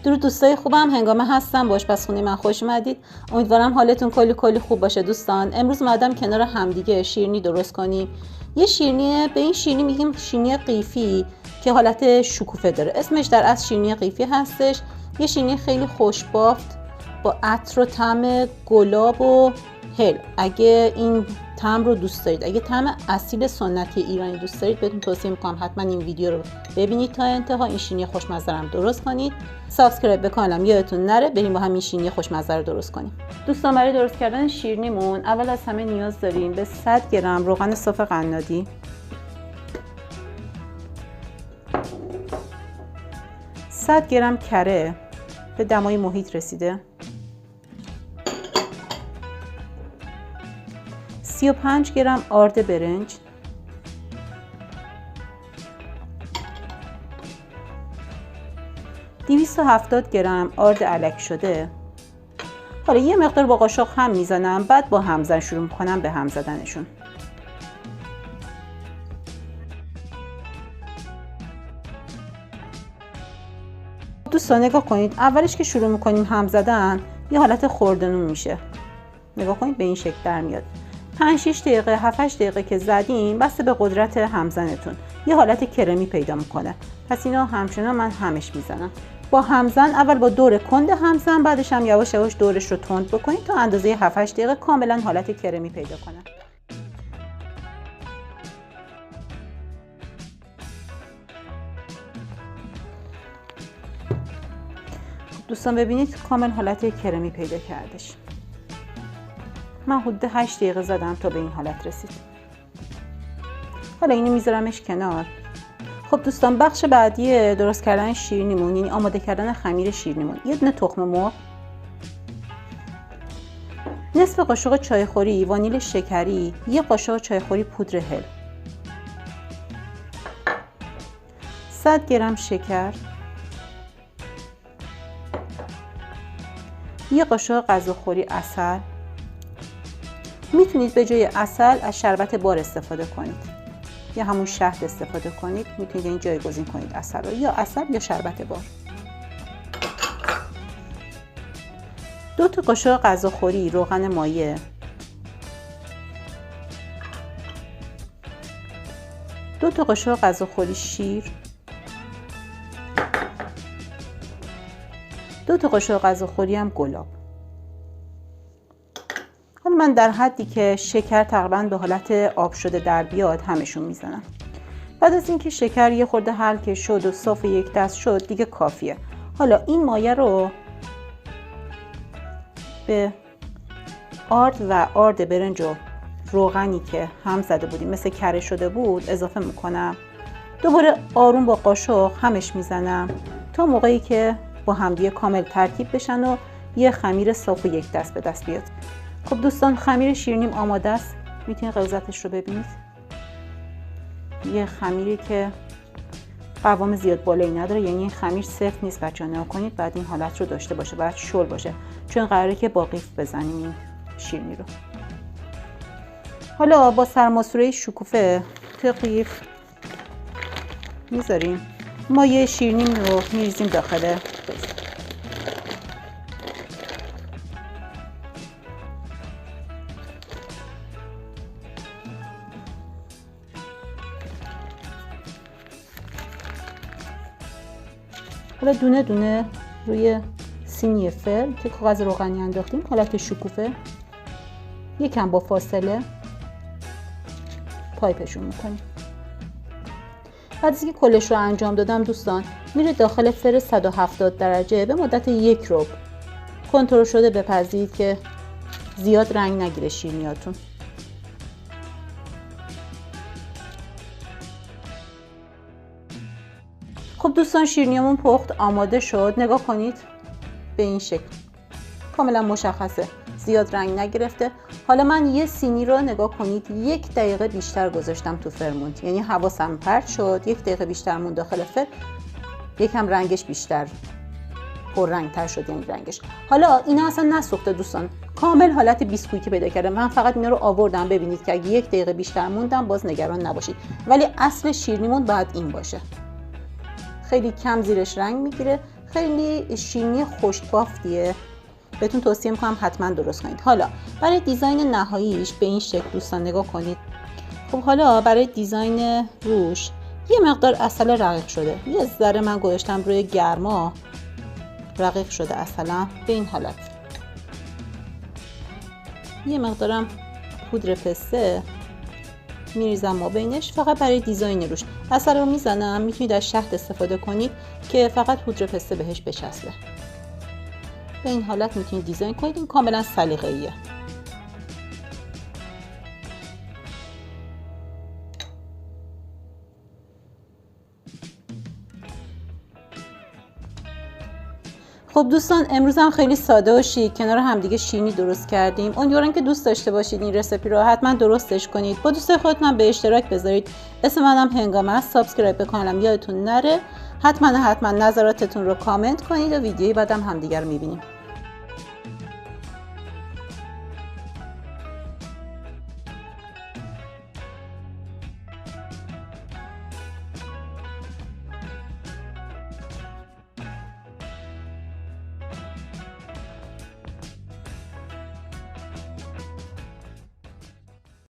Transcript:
درود دوستای خوبم، هنگامه هستم با آشپزخونه من خوش اومدید. امیدوارم حالتون کلی خوب باشه دوستان. امروز اومدم کنار همدیگه شیرینی درست کنیم. یه شیرینی، به این شیرینی میگیم شیرینی قیفی که حالت شکوفه داره. اسمش در اصل شیرینی قیفی هستش. یه شیرینی خیلی خوشبافت با عطر و طعم گلاب و هل. اگه این طعم رو دوست دارید، اگه طعم اصیل سنتی ایرانی دوست دارید، بهتون توصیه میکنم حتما این ویدیو رو ببینید تا انتها. این شیرینی خوشمزه رو درست کنید. سابسکرایب به کانالم یادتون نره. بریم با هم این شیرینی خوشمزه رو درست کنیم. دوستان برای درست کردن شیرینیمون اول از همه نیاز داریم به 100 گرم روغن صاف قنادی، 100 گرم کره به دمای محیط رسیده، 35 گرم آرد برنج، 270 گرم آرد الک شده. حالا یه مقدار با قاشق هم میزنم، بعد با همزن شروع میکنم به هم زدنشون. دوستان نگاه کنید، اولش که شروع میکنیم هم زدن یه حالت خوردنون میشه. نگاه کنید به این شکل در میاد. 5-6 دقیقه 7-8 دقیقه که زدیم، بسته به قدرت همزنتون یه حالت کرمی پیدا میکنه. پس اینا همچنان من همش میزنم. با همزن اول با دور کند همزن، بعدش هم یواش یواش دورش رو تند بکنید تا اندازه 7-8 دقیقه کاملا حالت کرمی پیدا کنه. دوستان ببینید کامل حالت کرمی پیدا کردش. من حدود 8 دقیقه زدم تا به این حالت رسید. حالا اینو میذارمش کنار. خب دوستان بخش بعدی درست کردن شیرینیمون، یعنی آماده کردن خمیر شیرینیمون، یه دونه تخم مرغ، نصف قاشق چایخوری وانیل شکری، یه قاشق چایخوری پودر هل، 100 گرم شکر، یه قاشق غذاخوری عسل. میتونید به جای عسل از شربت بار استفاده کنید یا همون شهد استفاده کنید. میتونید این جایگزین کنید عسل رو، یا عسل یا شربت بار. 2 تا قاشق غذاخوری روغن مایع، 2 تا قاشق غذاخوری شیر، 2 تا قاشق غذاخوری هم گلاب. حالا من در حدی که شکر تقریبا به حالت آب شده در بیاد همشون میزنم. بعد از اینکه شکر یه خورده حل که شد و صاف یک دست شد دیگه کافیه. حالا این مایه رو به آرد برنج و روغنی که هم زده بودیم مثل کره شده بود اضافه میکنم. دوباره آروم با قاشق همش میزنم تا موقعی که با همدیگه کامل ترکیب بشن و یه خمیر صاف و یک دست به دست بیاد. خب دوستان خمیر شیرینیم آماده است. میتونید غلظتش رو ببینید. یه خمیری که قوام زیاد بالایی نداره، یعنی این خمیر سفت نیست بچه‌ها، نگاه کنید بعد این حالت رو داشته باشه، باید شل باشه، چون قراره که با قیف بزنیم این شیرینی رو. حالا با سرماسوره شکوفه توی قیف میذاریم، مایه شیرینی رو میریزیم داخل قیف. حالا دونه دونه روی سینی فر که کاغذ روغنی انداختیم حالت شکوفه یکم با فاصله پایپشون میکنیم. بعد از اینکه کلش رو انجام دادم دوستان، میره داخل فر 170 درجه به مدت 1 ربع. کنترل شده بپزید که زیاد رنگ نگیره شیرینیاتون. خب دوستان شیرینیمون پخت آماده شد. نگاه کنید به این شکل کاملا مشخصه، زیاد رنگ نگرفته. حالا من یه سینی رو نگاه کنید 1 دقیقه بیشتر گذاشتم تو فرمون، یعنی حواسم پرت شد، 1 دقیقه بیشتر مون داخل فر، یکم رنگش بیشتر پررنگ تر شد این رنگش. حالا اینا اصلا نسوخته دوستان، کامل حالت بیسکویتی پیدا کرده. من فقط اینا رو آوردم ببینید که اگه 1 دقیقه بیشتر موندم باز نگران نباشید، ولی اصل شیرینیمون باید این باشه. خیلی کم زیرش رنگ میگیره، خیلی شیرینی خوشبافتیه. بهتون توصیه میکنم حتما درست کنید. حالا برای دیزاین نهاییش به این شکل دوستان نگاه کنید. خب حالا برای دیزاین روش یه مقدار عسل رقیق شده، یه ذره من گذاشتم روی گرما، رقیق شده عسلم به این حالت. یه مقدارم پودر پسته میریزم ما بینش، فقط برای دیزاین روش. عسل رو میزنم، میتونید از شهد استفاده کنید که فقط پودر پسته بهش بچسبه. به این حالت میتونید دیزاین کنید، این کاملا سلیقه‌ایه. خب دوستان امروز هم خیلی ساده و شیک کنار همدیگه شیرینی درست کردیم. امیدوارم که دوست داشته باشید این رسیپی رو، حتما درستش کنید. با دوستای خودتون به اشتراک بذارید. اسم منم هنگامه است. سابسکرایب به کانالم یادتون نره. حتما نظراتتون رو کامنت کنید و ویدیوی بعدم همدیگه رو میبینیم.